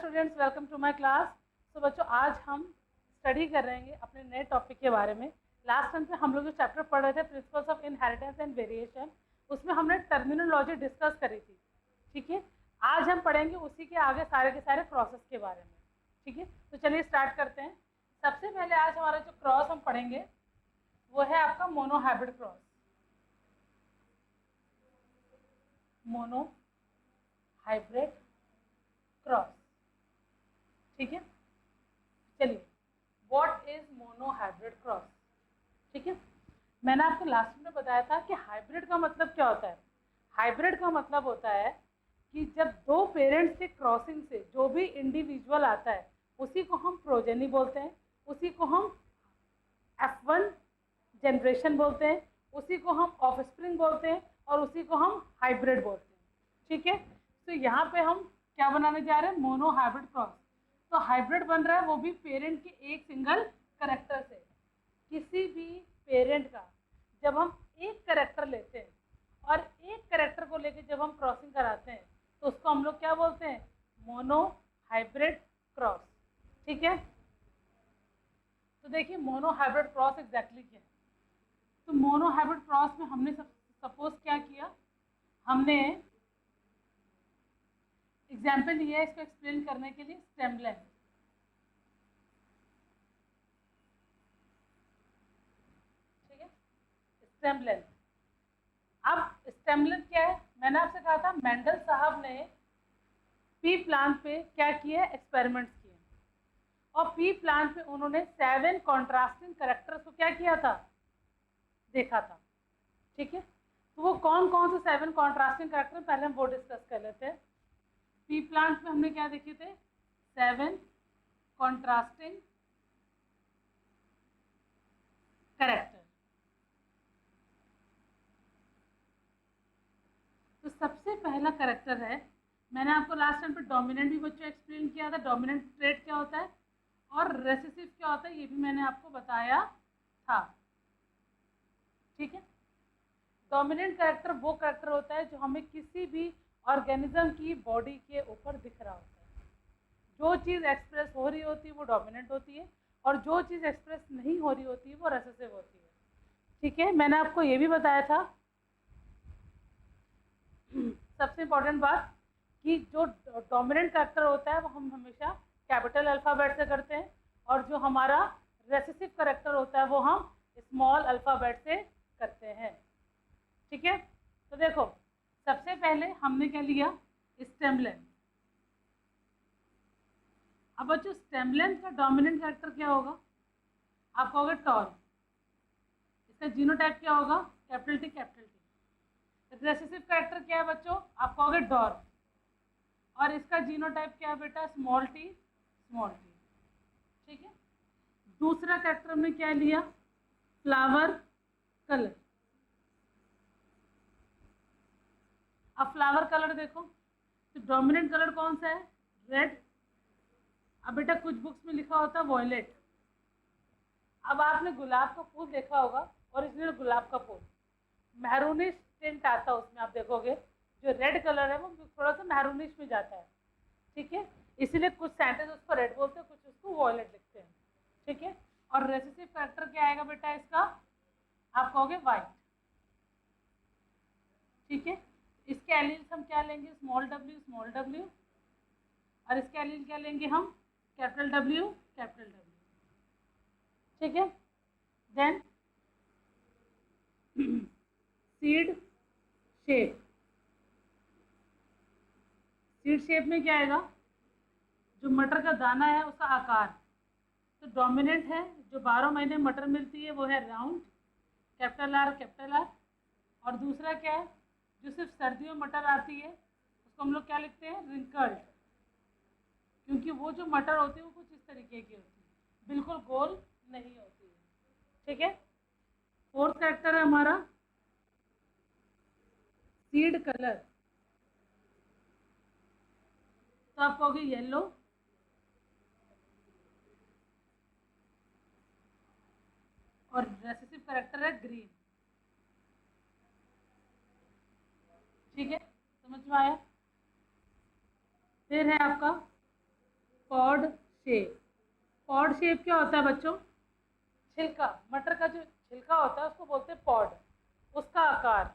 Students, welcome to my class. तो बच्चों, आज हम स्टडी कर रहे हैं अपने नए टॉपिक के बारे में। लास्ट टाइम पे हम लोग जो चैप्टर पढ़ रहे थे principles of inheritance and variation, उसमें हमने टर्मिनोलॉजी डिस्कस करी थी। ठीक है, आज हम पढ़ेंगे उसी के आगे सारे के सारे क्रॉसेस के बारे में। ठीक है, तो चलिए स्टार्ट करते हैं। सबसे पहले आज हमारा जो क्रॉस हम पढ़ेंगे वो है आपका मोनोहाइब्रिड क्रॉस। Monohybrid cross. ठीक है, चलिए, व्हाट इज मोनोहाइब्रिड क्रॉस। ठीक है, मैंने आपको लास्ट में बताया था कि हाइब्रिड का मतलब क्या होता है। हाइब्रिड का मतलब होता है कि जब दो पेरेंट्स के क्रॉसिंग से जो भी इंडिविजुअल आता है उसी को हम प्रोजेनी बोलते हैं, उसी को हम F1 जनरेशन बोलते हैं, उसी को हम ऑफस्प्रिंग बोलते हैं और उसी को हम हाइब्रिड बोलते हैं। ठीक है, तो यहाँ पे हम क्या बनाने जा रहे हैं, मोनोहाइब्रिड क्रॉस। तो हाइब्रिड बन रहा है वो भी पेरेंट के एक सिंगल करेक्टर से। किसी भी पेरेंट का जब हम एक करेक्टर लेते हैं और एक करेक्टर को लेके जब हम क्रॉसिंग कराते हैं तो उसको हम लोग क्या बोलते हैं, मोनोहाइब्रिड क्रॉस। ठीक है, तो देखिए मोनोहाइब्रिड क्रॉस एग्जैक्टली क्या है। तो मोनोहाइब्रिड क्रॉस में हमने सपोज क्या किया, हमने एग्जाम्पल लिया है इसको एक्सप्लेन करने के लिए, स्टेम लेंथ। ठीक है, स्टेम लेंथ। अब स्टेम लेंथ क्या है, मैंने आपसे कहा था मेंडल साहब ने पी प्लांट पे क्या किया, एक्सपेरिमेंट्स किए और पी प्लांट पे उन्होंने 7 कॉन्ट्रास्टिंग कैरेक्टर्स को क्या किया था, देखा था। ठीक है, तो वो कौन कौन से 7 कॉन्ट्रास्टिंग कैरेक्टर, पहले हम वो डिस्कस कर लेते हैं। पी प्लांट में हमने क्या देखे थे, 7 कॉन्ट्रास्टिंग कैरेक्टर। तो सबसे पहला कैरेक्टर है, मैंने आपको लास्ट टाइम पे डोमिनेंट भी बच्चों एक्सप्लेन किया था, डोमिनेंट ट्रेट क्या होता है और रेसेसिव क्या होता है ये भी मैंने आपको बताया था। ठीक है, डोमिनेंट कैरेक्टर वो कैरेक्टर होता है जो हमें किसी भी ऑर्गेनिज्म की बॉडी के ऊपर दिख रहा होता है। जो चीज़ एक्सप्रेस हो रही होती है वो डोमिनेंट होती है और जो चीज़ एक्सप्रेस नहीं हो रही होती है वो रेसेसिव होती है। ठीक है, मैंने आपको ये भी बताया था सबसे इम्पोर्टेंट बात कि जो डोमिनेंट कैरेक्टर होता है वो हम हमेशा कैपिटल अल्फ़ाबेट से करते हैं और जो हमारा रेसेसिव कैरेक्टर होता है वो हम स्मॉल अल्फ़ाबेट से करते हैं। ठीक है, तो देखो सबसे पहले हमने क्या लिया, स्टेम लेंथ। अब बच्चों स्टेम लेंथ का डोमिनेंट कैरेक्टर क्या होगा, आप कहोगे टॉल। इसका जीनोटाइप क्या होगा, capital T capital T. Recessive character क्या है बच्चों, आप कहोगे डॉर्फ। और इसका जीनोटाइप क्या है बेटा, स्मॉल टी स्मॉल टी। ठीक है, दूसरा कैरेक्टर हमने क्या लिया, फ्लावर कलर। अब फ्लावर कलर देखो तो डोमिनेंट कलर कौन सा है, रेड। अब बेटा कुछ बुक्स में लिखा होता है वॉयलेट। अब आपने गुलाब का फूल देखा होगा, ओरिजिनल गुलाब का फूल मैरूनिश टिंट आता है उसमें, आप देखोगे जो रेड कलर है वो थोड़ा सा मैरूनिश में जाता है। ठीक है, इसीलिए कुछ साइंटिस्ट उसको रेड बोलते हैं, कुछ उसको वॉयलेट लिखते हैं। ठीक है, और रेसेसिव कैरेक्टर क्या आएगा बेटा इसका, आप कहोगे वाइट। ठीक है, इसके एलील्स हम क्या लेंगे, स्मॉल डब्ल्यू और इसके एलील क्या लेंगे हम, कैपिटल डब्ल्यू कैपिटल डब्ल्यू। ठीक है, then seed shape. Seed shape में क्या आएगा, जो मटर का दाना है उसका आकार। तो डोमिनेंट है, जो 12 महीने मटर मिलती है वो है राउंड, कैपिटल आर। और दूसरा क्या है, जो सिर्फ सर्दियों में मटर आती है उसको हम लोग क्या लिखते हैं, रिंकल्ड। क्योंकि वो जो मटर होती है वो कुछ इस तरीके की होती है, बिल्कुल गोल नहीं होती है। ठीक है, फोर्थ कैरेक्टर है हमारा सीड कलर। तो आप कहोगे येलो। और रेसेसिव कैरेक्टर है ग्रीन। ठीक है, समझ में आया। फिर है आपका पॉड शेप। पॉड शेप क्या होता है बच्चों? छिलका, मटर का जो छिलका होता है उसको बोलते हैं पॉड, उसका आकार।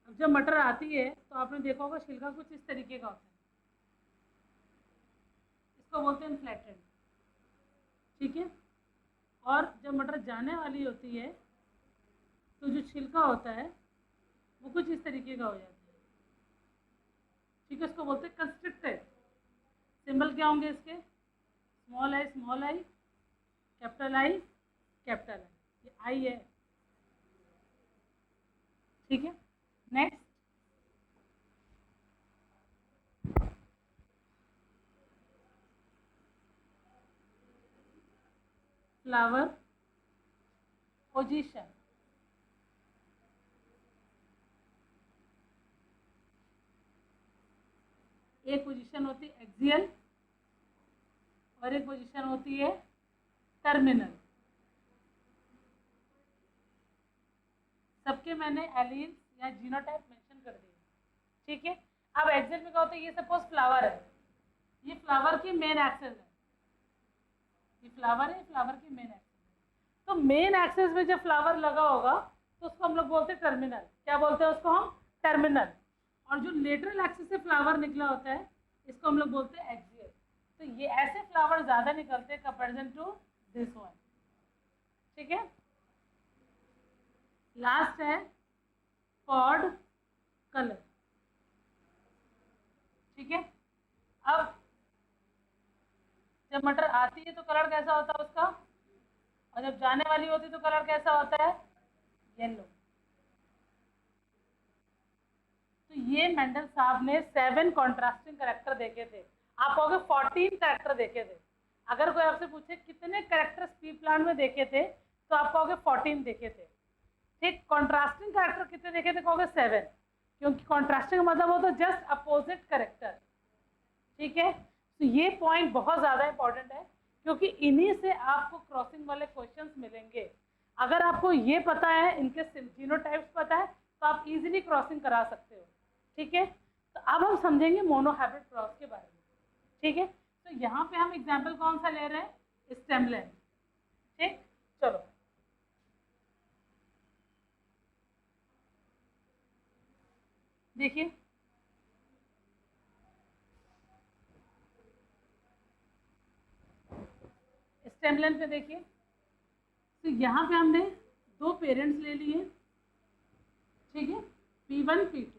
अब जब मटर आती है तो आपने देखा होगा छिलका कुछ इस तरीके का होता है, इसको बोलते हैं फ्लैटेंड, ठीक है। और जब मटर जाने वाली होती है तो जो छिलका होता है वो कुछ इस तरीके का हो जाता है, ठीक है। उसको बोलते हैं कंस्ट्रिक्टेड। सिंबल क्या होंगे इसके? Small I, capital I, capital I, ये आई है, ठीक है। Next, flower position. एक पोजीशन होती है एक्सियल और एक पोजीशन होती है टर्मिनल। सबके मैंने एलील या जीनोटाइप मेंशन कर दिए, ठीक है। अब एक्सियल में क्या होता है? ये सपोज फ्लावर है, ये फ्लावर की मेन एक्सेस है, ये फ्लावर है, फ्लावर की मेन एक्सेस है। तो मेन एक्सेस में जब फ्लावर लगा होगा तो उसको हम लोग बोलते हैं टर्मिनल। क्या बोलते हैं उसको हम? टर्मिनल। और जो लेटरल एक्सेस से फ्लावर निकला होता है इसको हम लोग बोलते हैं एक्सियल। तो ये ऐसे फ्लावर ज्यादा निकलते हैं कंपैरिजन टू दिस वन, ठीक है। लास्ट है पॉड कलर, ठीक है। अब जब मटर आती है तो कलर कैसा होता है उसका, और जब जाने वाली होती है तो कलर कैसा होता है? येलो। तो ये मेंडल साहब ने 7 कॉन्ट्रास्टिंग कैरेक्टर देखे थे। आप कहोगे 14 कैरेक्टर देखे थे। अगर कोई आपसे पूछे कितने कैरेक्टर्स पी प्लांट में देखे थे तो आप कहोगे 14 देखे थे, ठीक। कॉन्ट्रास्टिंग कैरेक्टर कितने देखे थे? कहोगे 7, क्योंकि कॉन्ट्रास्टिंग मतलब हो तो जस्ट अपोजिट कैरेक्टर, ठीक है। तो ये पॉइंट बहुत ज़्यादा इंपॉर्टेंट है क्योंकि इन्हीं से आपको क्रॉसिंग वाले क्वेश्चंस मिलेंगे। अगर आपको ये पता है, इनके जीनोटाइप्स पता है, तो आप इजीली क्रॉसिंग करा सकते हो, ठीक है। तो अब हम समझेंगे मोनोहाइब्रिड क्रॉस के बारे में, ठीक है। तो यहाँ पे हम एग्जाम्पल कौन सा ले रहे हैं? स्टेम लेंथ, ठीक। चलो देखिए, स्टेम लेंथ पे देखिए। तो यहाँ पे हमने 2 पेरेंट्स ले लिए, ठीक है, P1 P2।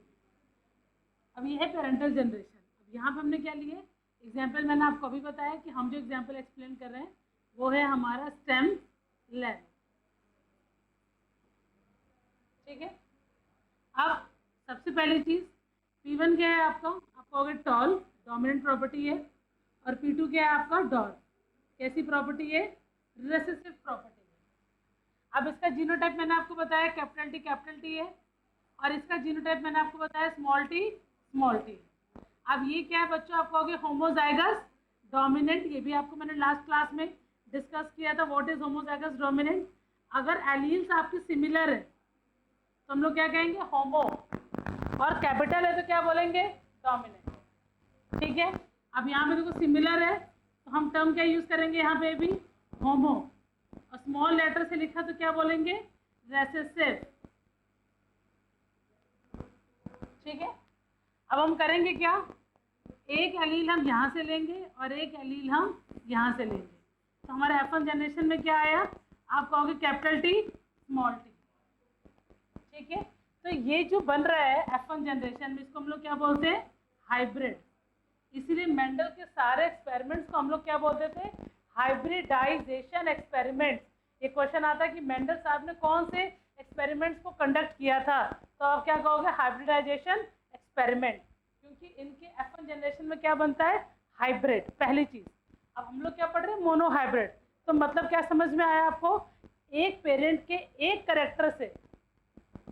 अब ये है पेरेंटल जनरेशन। अब यहाँ पे हमने क्या लिए? एग्जाम्पल मैंने आपको अभी बताया कि हम जो एग्जाम्पल एक्सप्लेन कर रहे हैं वो है हमारा स्टेम लेंथ, ठीक है। अब सबसे पहली चीज P1 क्या है आपका? आप कहोगे टॉल, डोमिनेंट प्रॉपर्टी है। और P2 क्या है आपका? डॉर्क, कैसी प्रॉपर्टी है? रिसेसिव प्रॉपर्टी है। अब इसका जीनोटाइप मैंने आपको बताया कैपिटल टी है, और इसका जीनोटाइप मैंने आपको बताया स्मॉल टी। अब ये क्या है बच्चों? आप कहोगे होमोजाइगस डोमिनेंट। ये भी आपको मैंने लास्ट क्लास में डिस्कस किया था, व्हाट इज होमोजाइगस डोमिनेंट। अगर एलील्स आपके सिमिलर है तो हम लोग क्या कहेंगे? होमो। और कैपिटल है तो क्या बोलेंगे? डोमिनेंट, ठीक है। अब यहाँ पे देखो सिमिलर है तो हम टर्म क्या यूज करेंगे? यहाँ पे भी होमो। और स्मॉल लेटर से लिखा तो क्या बोलेंगे? रेसेसिव, ठीक है। अब हम करेंगे क्या? एक एलील हम यहाँ से लेंगे और एक एलील हम यहाँ से लेंगे, तो हमारे F1 जनरेशन में क्या आया? आप कहोगे कैपिटल टी स्मॉल टी, ठीक है। तो ये जो बन रहा है F1 जनरेशन में, इसको हम लोग क्या बोलते हैं? हाइब्रिड। इसीलिए मेंडल के सारे एक्सपेरिमेंट्स को हम लोग क्या बोलते थे? Hybridisation experiments. ये क्वेश्चन आता है कि मेंडल साहब ने कौन से एक्सपेरिमेंट्स को कंडक्ट किया था, तो आप क्या कहोगे? हाइब्रिडाइजेशन एक्सपेरिमेंट, क्योंकि इनके F1 जनरेशन में क्या बनता है? हाइब्रिड, पहली चीज। अब हम लोग क्या पढ़ रहे हैं? Mono hybrid. तो मतलब क्या समझ में आया आपको? एक पेरेंट के एक कैरेक्टर से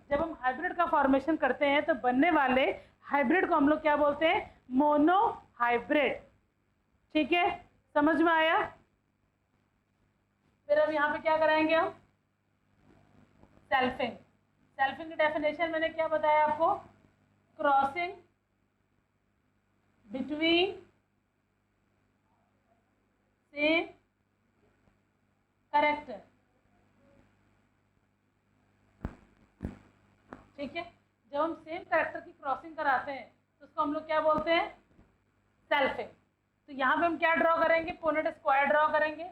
जब हम हाइब्रिड का फॉर्मेशन करते हैं तो बनने वाले हाइब्रिड को हम लोग क्या बोलते हैं? मोनो हाइब्रिड, ठीक है। समझ में आया? फिर अब यहाँ पे क्या कराएंगे हम? सेल्फिंग। सेल्फिंग की डेफिनेशन मैंने क्या बताया आपको? क्रॉसिंग बिटवीन सेम कैरेक्टर, ठीक है। जब हम सेम कैरेक्टर की क्रॉसिंग कराते हैं तो उसको हम लोग क्या बोलते हैं, सेल्फिंग। तो यहाँ पे हम क्या ड्रॉ करेंगे, पुनेट स्क्वायर ड्रॉ करेंगे।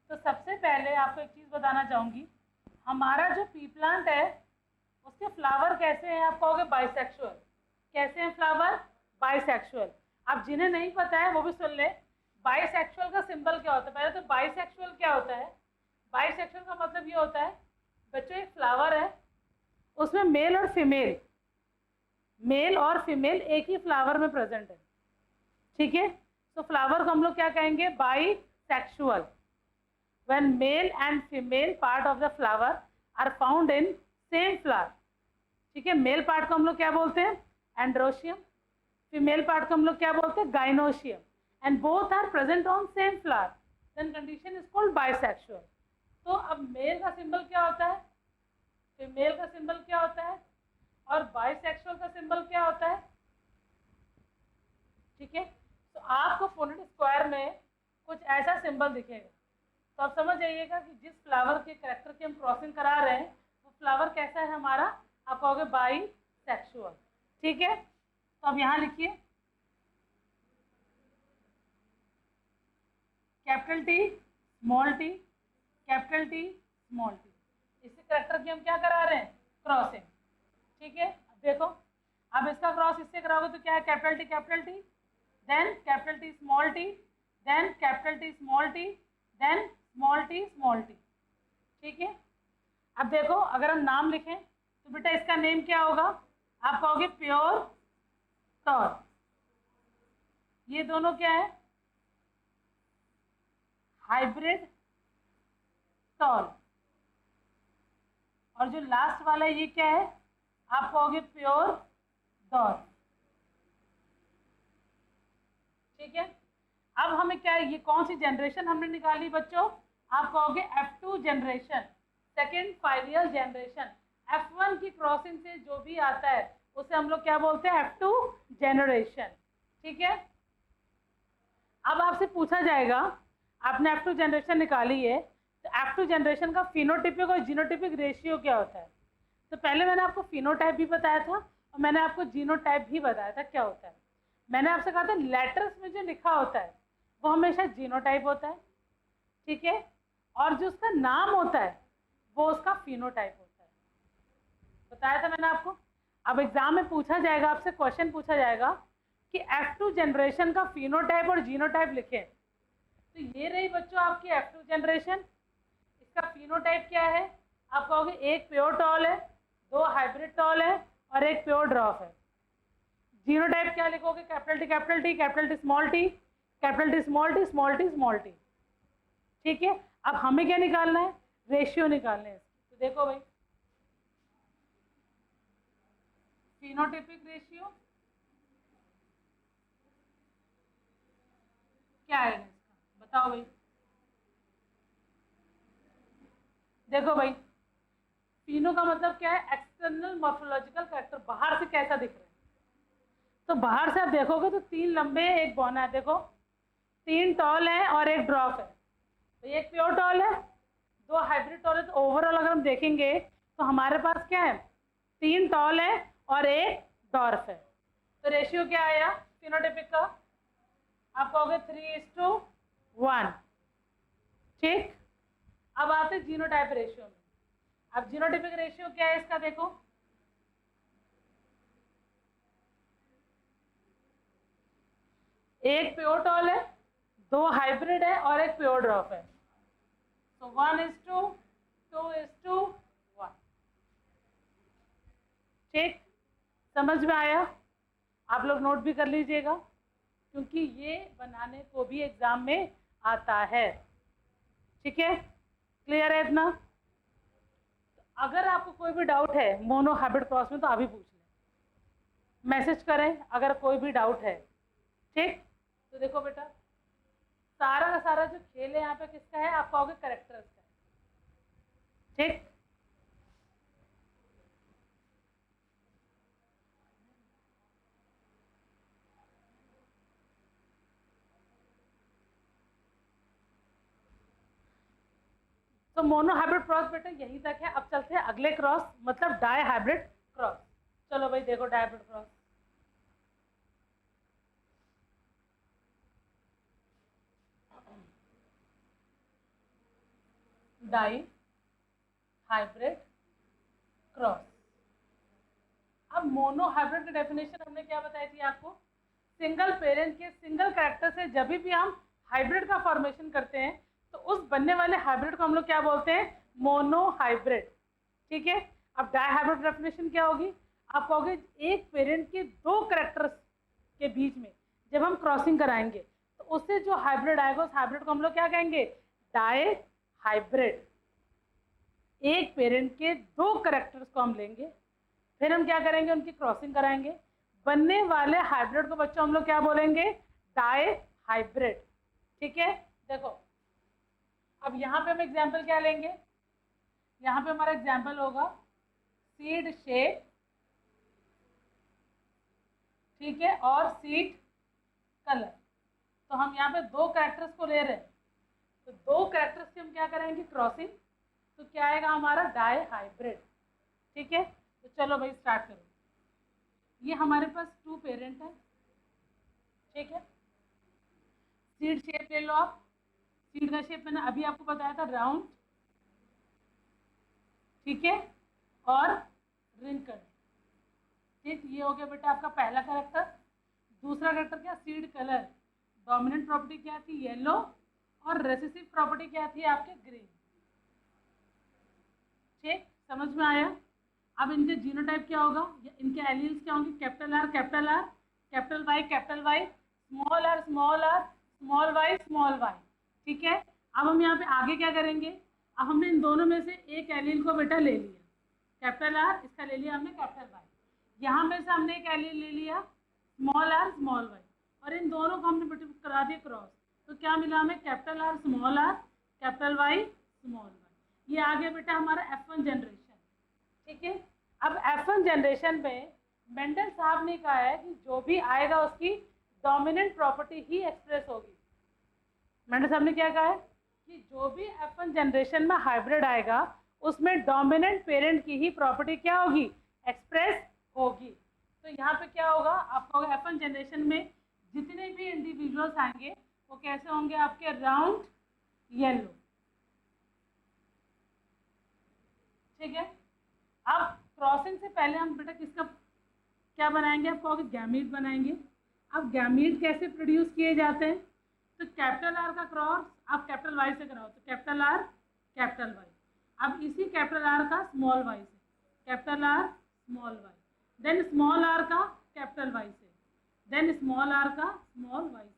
तो सबसे पहले आपको एक चीज़ बताना चाहूँगी, हमारा जो पी प्लांट है उसके फ्लावर कैसे हैं, आप कहोगे बाइसेक्सुअल। कैसे हैं फ्लावर, बाइसेक्सुअल। अब जिन्हें नहीं पता है वो भी सुन ले, बाइसेक्सुअल का सिंबल क्या होता है। पहले तो बाइसेक्सुअल क्या होता है, बाइसेक्सुअल का मतलब ये होता है बच्चों एक फ्लावर है, उसमें मेल और फीमेल एक ही फ्लावर में प्रेजेंट है, ठीक है। तो फ्लावर को हम लोग क्या कहेंगे, bisexual. when male and female part of the flower are found in same flower, ठीक है। मेल पार्ट को हम लोग क्या बोलते हैं, एंड्रोशियम। फीमेल पार्ट को हम लोग क्या बोलते हैं, gynoecium. And both are present on same flower, then condition is called bisexual. तो अब मेल का सिंबल क्या होता है, फीमेल का सिंबल क्या होता है, और बाइसेक्सुअल का सिंबल क्या होता है, ठीक है। तो आपको पुनेट स्क्वायर में कुछ ऐसा सिंबल दिखेगा, तो आप समझ जाइएगा कि जिस फ्लावर के कैरेक्टर की हम क्रॉसिंग करा रहे हैं वो फ्लावर कैसा है हमारा, आप कहोगे बाइसेक्सुअल, ठीक है। तो अब यहाँ लिखिए capital T small T, capital T small T, इसी कैरेक्टर की हम क्या करा रहे हैं, क्रॉसिंग, ठीक है। अब देखो, अब इसका क्रॉस इससे कराओगे तो क्या है, capital T then capital T small T, then capital T small T, then small T, ठीक है। अब देखो अगर हम नाम लिखें तो बेटा इसका नेम क्या होगा, आप कहोगे प्योर टॉल। ये दोनों क्या है, हाइब्रिड टॉल। और जो लास्ट वाला ये क्या है, आप कहोगे प्योर डॉल, ठीक है। अब हमें क्या है, ये कौन सी जनरेशन हमने निकाली बच्चों, आप कहोगे F2 generation, second फाइलियल generation. F1 की क्रॉसिंग से जो भी आता है उसे हम लोग क्या बोलते हैं, F2 जनरेशन, ठीक है। अब आपसे पूछा जाएगा, आपने F2 जनरेशन निकाली है तो F2 जनरेशन का फिनोटिपिक और जीनोटिपिक रेशियो क्या होता है। तो पहले मैंने आपको फिनोटाइप भी बताया था और मैंने आपको जीनोटाइप भी बताया था क्या होता है। मैंने आपसे कहा था लेटर्स में जो लिखा होता है वो हमेशा जीनोटाइप होता है, ठीक है, और जो उसका नाम होता है वो उसका फिनोटाइप होता है, बताया था मैंने आपको। अब एग्जाम में पूछा जाएगा, आपसे क्वेश्चन पूछा जाएगा कि F2 जनरेशन का फिनोटाइप और जीनोटाइप लिखें, तो ये रही बच्चों आपकी F2 जनरेशन। इसका फिनोटाइप क्या है, आप कहोगे एक प्योर टॉल है, दो हाइब्रिड टॉल है और एक प्योर ड्रॉप है। जीनोटाइप क्या लिखोगे, capital T capital T small T, capital T small T small T small T, ठीक है। अब हमें क्या निकालना है, रेशियो निकालने हैं। तो देखो भाई, फिनोटाइपिक रेशियो क्या है इसका, बताओ भाई। देखो भाई, फिनो का मतलब क्या है, एक्सटर्नल मॉर्फोलॉजिकल कैरेक्टर, बाहर से कैसा दिख रहा है। तो बाहर से आप देखोगे तो तीन लंबे एक बौना है, देखो तीन टॉल है और एक ड्रॉप है, तो एक प्योर टॉल है, दो हाइब्रिड टॉल है। तो ओवरऑल अगर हम देखेंगे तो हमारे पास क्या है, तीन टॉल है और एक डॉर्फ है। तो रेशियो क्या आया फिनोटाइपिक का, आप कहोगे 3:1, ठीक। अब आते हैं जीनोटाइप रेशियो में। अब जीनोटाइपिक रेशियो क्या है इसका, देखो एक प्योर टॉल है, दो हाइब्रिड है और एक प्योर ड्रॉप है, तो 1:2:1, ठीक। समझ में आया, आप लोग नोट भी कर लीजिएगा क्योंकि ये बनाने को भी एग्जाम में आता है, ठीक है। क्लियर है इतना। तो अगर आपको कोई भी डाउट है मोनो हाइब्रिड क्रॉस में तो अभी पूछ लें, मैसेज करें अगर कोई भी डाउट है, ठीक। तो देखो बेटा, सारा का सारा जो खेल है यहाँ पे किसका है, आप कहोगे कैरेक्टर्स का, ठीक। तो मोनो हाइब्रिड क्रॉस बेटा यहीं तक है। अब चलते हैं अगले क्रॉस, मतलब डाई हाइब्रिड क्रॉस। चलो भाई देखो dihybrid cross. Dihybrid cross. अब मोनो हाइब्रिड की डेफिनेशन हमने क्या बताई थी आपको? सिंगल पेरेंट के सिंगल कैरेक्टर से जब भी हम हाइब्रिड का फॉर्मेशन करते हैं तो उस बनने वाले हाइब्रिड को हम लोग क्या बोलते हैं? Mono hybrid. ठीक है। अब डाई हाइब्रिड डेफिनेशन क्या होगी? आप कहोगे एक पेरेंट के दो कैरेक्टर्स के बीच में जब हम क्रॉसिंग कराएंगे तो उससे जो हाइब्रिड आएगा उस हाइब्रिड को हम लोग क्या कहेंगे? Die hybrid. एक पेरेंट के दो कैरेक्टर्स को हम लेंगे, फिर हम क्या करेंगे? उनकी क्रॉसिंग कराएंगे। बनने वाले हाइब्रिड को बच्चों हम लोग क्या बोलेंगे? Dihybrid. ठीक है। देखो अब यहाँ पे हम एग्जाम्पल क्या लेंगे? यहाँ पे हमारा एग्जाम्पल होगा सीड शेप, ठीक है, और सीड कलर। तो हम यहाँ पे दो कैरेक्टर्स को ले रहे हैं, तो दो कैरेक्टर्स की हम क्या करेंगे? क्रॉसिंग। तो क्या आएगा हमारा? Dihybrid. ठीक है। तो चलो भाई स्टार्ट करो। ये हमारे पास टू पेरेंट है, ठीक है। सीड शेप ले लो आप। सीड का शेप मैंने अभी आपको बताया था, राउंड, ठीक है, और रिंकल। ठीक, ये हो गया बेटा आपका पहला कैरेक्टर। दूसरा कैरेक्टर क्या? Seed colour. डोमिनेंट प्रॉपर्टी क्या थी? येलो, और रेसेसिव प्रॉपर्टी क्या थी आपके? ग्रीन। ठीक, समझ में आया? अब इनके जीनोटाइप क्या होगा, इनके एलील्स क्या होंगे? Capital R, capital R, capital Y, capital Y, small R, small R, small Y, small Y. ठीक है। अब हम यहाँ पे आगे क्या करेंगे? अब हमने इन दोनों में से एक एलील को बेटा ले लिया, कैपिटल आर, इसका ले लिया हमने कैपिटल वाई। यहाँ में से हमने एक एलील ले लिया स्मॉल आर, स्मॉल वाई, और इन दोनों को हमने बेटा करा दिया क्रॉस। तो क्या मिला हमें? Capital R, small R, capital Y, small Y. ये आ गया बेटा हमारा F1 जनरेशन। ठीक है। अब F1 जनरेशन में मेंडल साहब ने कहा है कि जो भी आएगा उसकी डोमिनेंट प्रॉपर्टी ही एक्सप्रेस होगी। मेंडल साहब ने क्या कहा है कि जो भी F1 जनरेशन में हाइब्रिड आएगा उसमें डोमिनेंट पेरेंट की ही प्रॉपर्टी क्या होगी? एक्सप्रेस होगी। तो यहाँ पे क्या होगा आपका? F1 जनरेशन में जितने भी इंडिविजुअल्स आएंगे वो कैसे होंगे आपके? Round, yellow. ठीक है। अब क्रॉसिंग से पहले हम बेटा किसका क्या बनाएंगे? आप कहोगे गैमीट बनाएंगे। अब गैमीट कैसे प्रोड्यूस किए जाते हैं? तो कैपिटल आर का क्रॉस आप कैपिटल वाई से कराओ, तो कैपिटल आर, कैपिटल वाई। अब इसी कैपिटल आर का स्मॉल वाई से, capital R, small Y, then small R का कैपिटल वाई से, देन स्मॉल आर का स्मॉल वाई से।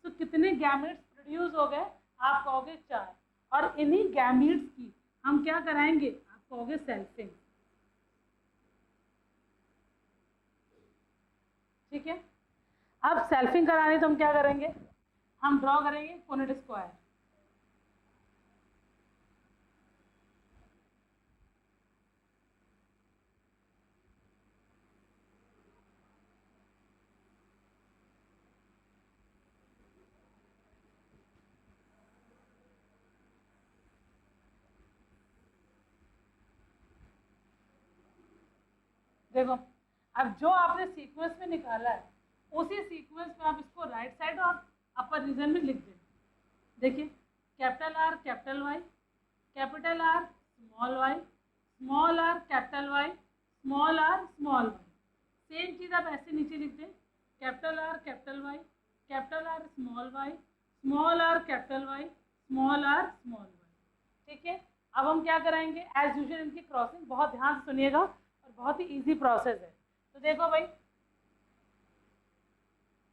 तो कितने गैमीट्स प्रोड्यूस हो गए? आप कहोगे 4। और इन्हीं गैमीट्स की हम क्या कराएंगे? आप कहोगे सेल्फिंग। ठीक है। अब सेल्फिंग करानी तो हम क्या करेंगे? हम ड्रॉ करेंगे पुनेट स्क्वायर। देखो अब जो आपने सीक्वेंस में निकाला है उसी सीक्वेंस में आप इसको राइट साइड और अपर रीजन में लिख दें। देखिए capital R, capital Y, capital R, small Y, small R, capital Y, small R, small Y. Same चीज़ आप ऐसे नीचे लिख दें, capital R, capital Y, capital R, small Y, small R, capital Y, small R, small Y. ठीक है। अब हम क्या कराएंगे? एज यूजुअल इनकी क्रॉसिंग बहुत ध्यान से सुनिएगा और बहुत ही इजी प्रोसेस है। तो देखो भाई,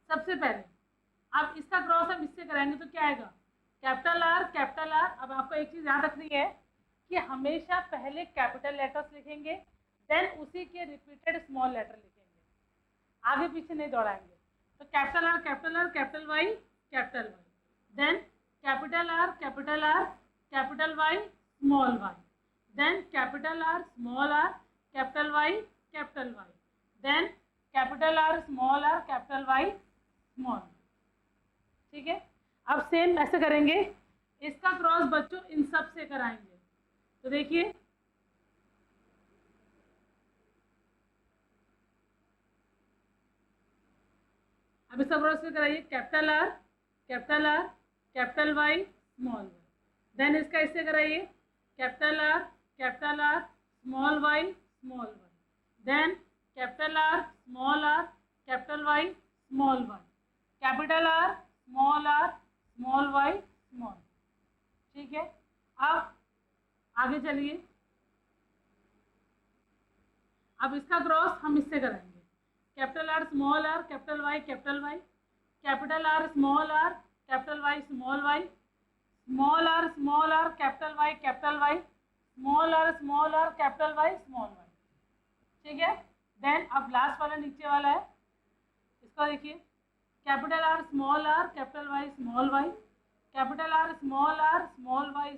सबसे पहले अब इसका क्रॉस हम इससे कराएंगे तो क्या आएगा? Capital R, capital are. अब आपको एक चीज़ याद रखनी है कि हमेशा पहले कैपिटल लेटर्स लिखेंगे, देन उसी के रिपीटेड स्मॉल लेटर लिखेंगे, आगे पीछे नहीं दौड़ाएंगे। तो capital R, capital R, capital Y, capital Y, then capital R, capital R, capital Y, small Y, then capital R, small R, capital Y, capital Y, then capital R, small R, capital Y, small. ठीक है। अब same ऐसे करेंगे। इसका cross बच्चों इन सब से कराएंगे, तो देखिए अब इसका क्रॉस कराइए, capital R capital R capital Y small Y, then इसका इससे कराइए capital R small Y, then capital R capital Y small Y, capital R small Y small. ठीक है, अब आगे चलिए, अब इसका क्रॉस हम इससे कराएंगे, capital R capital Y capital Y, capital R capital Y small Y, small R capital Y capital Y, small R capital Y small Y. ठीक है, देन अब लास्ट वाला नीचे वाला है, इसको देखिए capital R capital Y small Y, capital R small Y,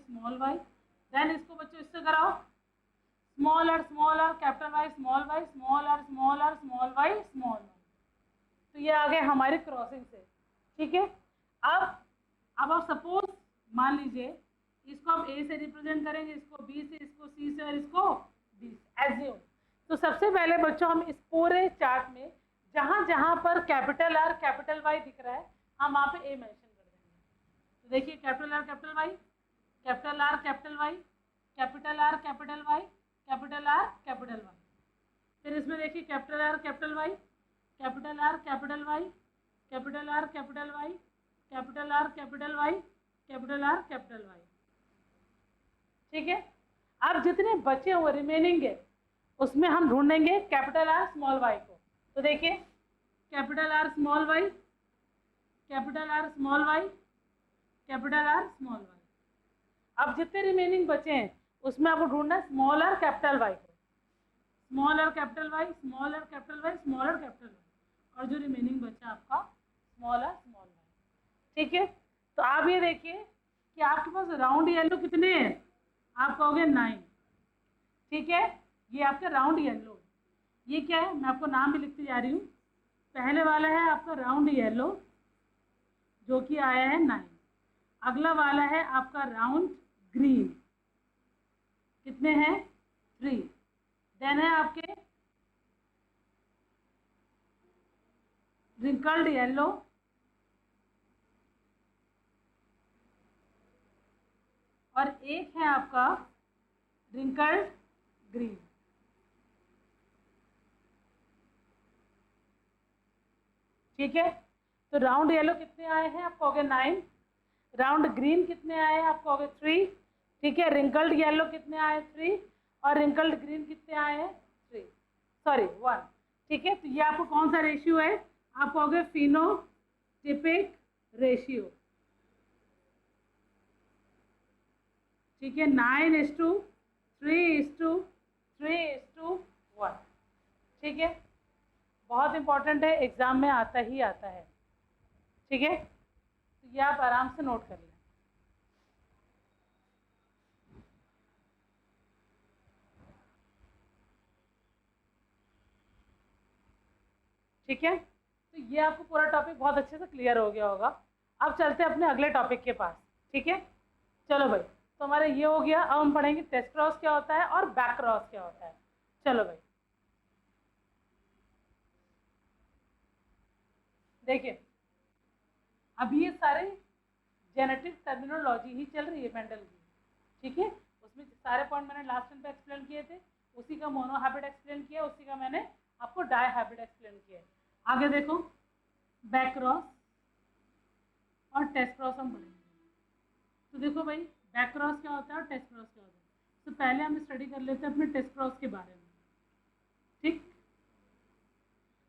then इसको बच्चों इससे कराओ small R capital Y small Y, small R small Y small Y. तो ये आ गए हमारे क्रॉसिंग से। ठीक है, अब आप सपोज मान लीजिए इसको हम ए से रिप्रेजेंट करेंगे, इसको बी से, इसको सी से और इसको डी से, एज्यूम। तो सबसे पहले बच्चों हम इस पूरे चार्ट में जहाँ जहाँ पर कैपिटल आर कैपिटल वाई दिख रहा है हम वहाँ पे ए मेंशन कर देंगे। तो देखिए capital R capital Y, capital R capital Y, capital R capital Y, capital R capital Y. फिर इसमें देखिए capital R capital Y, capital R capital Y, capital R capital Y, capital R capital Y, capital R capital Y. ठीक है, अब जितने बचे हुए remaining है उसमें हम ढूंढेंगे कैपिटल आर स्मॉल वाई को। तो देखिए capital R small Y, capital R small Y, capital R small Y. अब जितने रिमेनिंग बचे हैं उसमें आपको ढूंढना है स्मॉल आर कैपिटल वाई को, small R capital Y, small R capital Y, small R capital Y, और जो रिमेनिंग बचा आपका स्मॉल आर स्मॉल वाई। ठीक है, तो आप ये देखिए कि आपके पास राउंड येलो कितने हैं, आप कहोगे 9। ठीक है, ये आपका राउंड येलो, ये क्या है मैं आपको नाम भी लिखती जा रही हूँ। पहले वाला है आपका राउंड येलो जो कि आया है 9, अगला वाला है आपका राउंड ग्रीन, कितने हैं 3, देन है आपके रिंकल्ड येलो, और एक है आपका रिंकल्ड ग्रीन। ठीक है, तो राउंड येलो कितने आए हैं आप कहोगे 9, राउंड ग्रीन कितने आए हैं आप कहोगे 3। ठीक है, रिंकल्ड येलो कितने आए 3, और रिंकल्ड ग्रीन कितने आए हैं 3, सॉरी 1। ठीक है, तो ये आपको कौन सा रेशियो है, आप कहोगे फिनोटिपिक रेशियो। ठीक है, 9:3:3:1। ठीक है, बहुत इंपॉर्टेंट है, एग्जाम में आता ही आता है। ठीक है, तो ये आप आराम से नोट कर लें। ठीक है, तो ये आपको पूरा टॉपिक बहुत अच्छे से क्लियर हो गया होगा। अब चलते हैं अपने अगले टॉपिक के पास। ठीक है, चलो भाई, तो हमारा ये हो गया। अब हम पढ़ेंगे टेस्ट क्रॉस क्या होता है और बैक क्रॉस क्या होता है। चलो भाई, देखिए अभी ये सारे जेनेटिक टर्मिनोलॉजी ही चल रही है मेंडल की। ठीक है, उसमें सारे पॉइंट मैंने लास्ट टाइम पे एक्सप्लेन किए थे, उसी का मोनो हैबिट एक्सप्लेन किया, उसी का मैंने आपको डाई हैबिट एक्सप्लेन किया। आगे देखो बैक क्रॉस और टेस्ट क्रॉस हम पढ़ेंगे। तो देखो भाई, बैक क्रॉस क्या होता है और टेस्ट क्रॉस क्या होता है। तो पहले हम स्टडी कर लेते हैं अपने टेस्ट क्रॉस के बारे में। ठीक,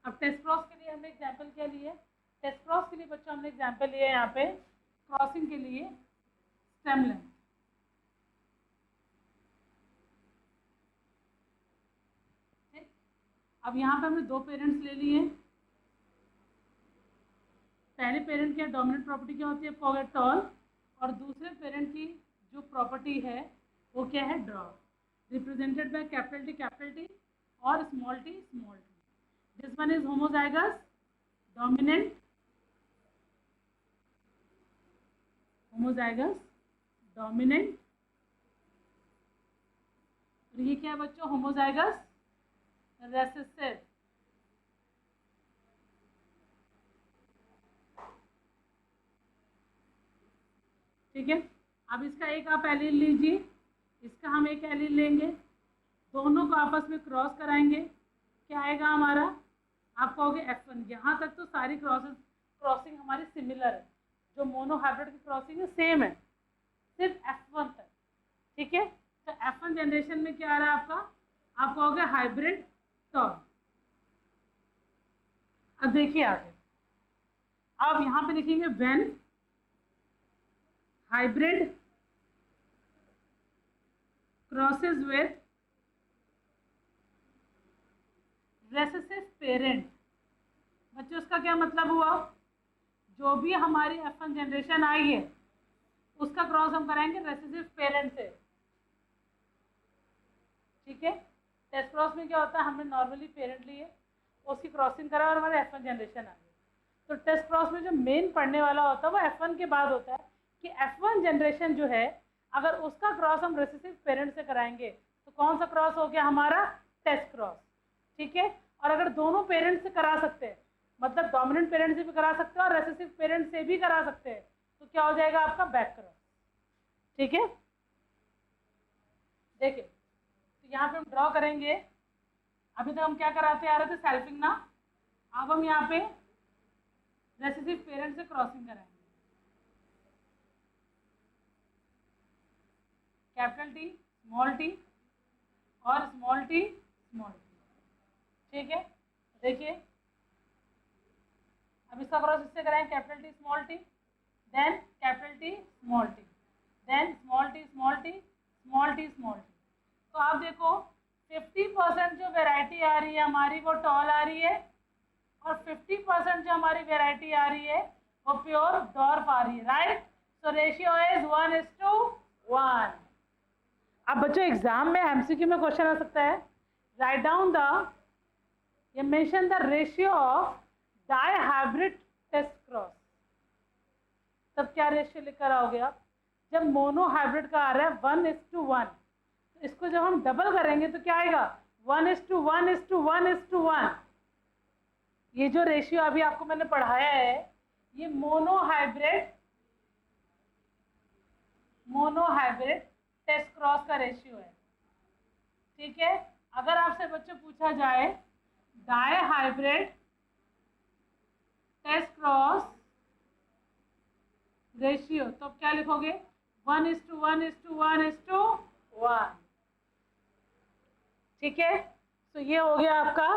अब टेस्ट क्रॉस के लिए हमने एग्जाम्पल क्या लिए, टेस्ट क्रॉस के लिए बच्चों हमने एग्जाम्पल लिया है यहाँ पे क्रॉसिंग के लिए स्टेम लेंथ। ठीक, अब यहाँ पे हमने 2 पेरेंट्स ले लिए। पहले पेरेंट की डोमिनेंट प्रॉपर्टी क्या होती है, कहोगे टॉल, और दूसरे पेरेंट की जो प्रॉपर्टी है वो क्या है, drop, represented by capital T और small T small T. This one is homozygous dominant, homozygous dominant और ये क्या है बच्चों, होमोजाइगस रेसेसिव। ठीक है, अब इसका एक आप एलील लीजिए, इसका हम एक एलील लेंगे, दोनों को आपस में क्रॉस कराएंगे, क्या आएगा हमारा, आप कहोगे F1। यहाँ तक तो सारी क्रॉसिंग हमारी सिमिलर है, जो मोनोहाइब्रिड की क्रॉसिंग है सेम है, सिर्फ F1 तक। ठीक है, तो F1 जनरेशन में क्या आ रहा है आपका, आप कहोगे हाइब्रिड टॉल। अब देखिए आगे, अब यहाँ पे लिखेंगे when hybrid crosses with recessive parent. बच्चों उसका क्या मतलब हुआ, जो भी हमारी F1 जनरेशन आई है उसका क्रॉस हम कराएंगे रेसेसिव पेरेंट से। ठीक है, टेस्ट क्रॉस में क्या होता है, हमने नॉर्मली पेरेंट लिए, उसकी क्रॉसिंग करा और हमारे F1 जनरेशन आ गई। तो टेस्ट क्रॉस में जो मेन पढ़ने वाला होता है वो F1 के बाद होता है कि F1 जनरेशन जो है अगर उसका क्रॉस हम रेसेसिव पेरेंट से कराएंगे तो कौन सा क्रॉस हो गया हमारा, टेस्ट क्रॉस। ठीक है, और अगर दोनों पेरेंट से करा सकते हैं, मतलब डोमिनेंट पेरेंट से भी करा सकते हैं और रेसेसिव पेरेंट से भी करा सकते हैं, तो क्या हो जाएगा आपका बैक क्रॉस। ठीक है, देखिए तो यहाँ पे हम ड्रॉ करेंगे, अभी तक हम क्या कराते आ रहे थे, सेल्फिंग ना, अब हम यहाँ पे रेसेसिव पेरेंट से क्रॉसिंग कराएंगे, कैपिटल टी स्मॉल टी और स्मॉल टी स्मॉल टी। ठीक है, देखिए अब इसका क्रॉस इससे कराएं, capital T small T, then capital T small T, then small T small T small T small T. तो आप देखो 50% जो वेराइटी आ रही है हमारी वो टॉल आ रही है, और 50% जो हमारी वेराइटी आ रही है वो प्योर डॉर्फ आ रही है, राइट। So ratio is 1:1। अब बच्चों एग्जाम में एमसीक्यू में क्वेश्चन आ सकता है, राइट डाउन द, ये mention the ratio of dihybrid test cross. तब क्या रेशियो लिखकर आओगे आप, जब मोनो हाइब्रिड का आ रहा है 1:1, तो इसको जब हम डबल करेंगे तो क्या आएगा, 1:1:1:1:1। ये जो रेशियो अभी आपको मैंने पढ़ाया है ये मोनो हाइब्रिड टेस्ट क्रॉस का रेशियो है। ठीक है, अगर आपसे बच्चों पूछा जाए dihybrid test cross ratio तो क्या लिखोगे, 1:1:1:1। ठीक है, तो ये हो गया आपका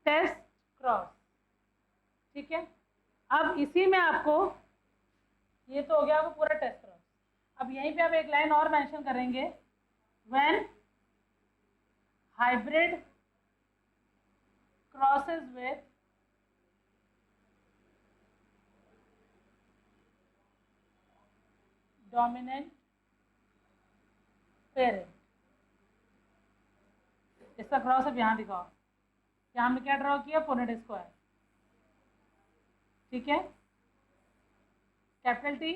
टेस्ट क्रॉस। ठीक है, अब इसी में आपको, ये तो हो गया आपको पूरा टेस्ट क्रॉस। अब यहीं पे आप एक लाइन और मेंशन करेंगे, when hybrid crosses with dominant parent. इसका क्रॉस अब यहाँ दिखाओ, यहाँ हमने क्या ड्रॉ किया, पुनेट स्क्वायर। ठीक है, capital T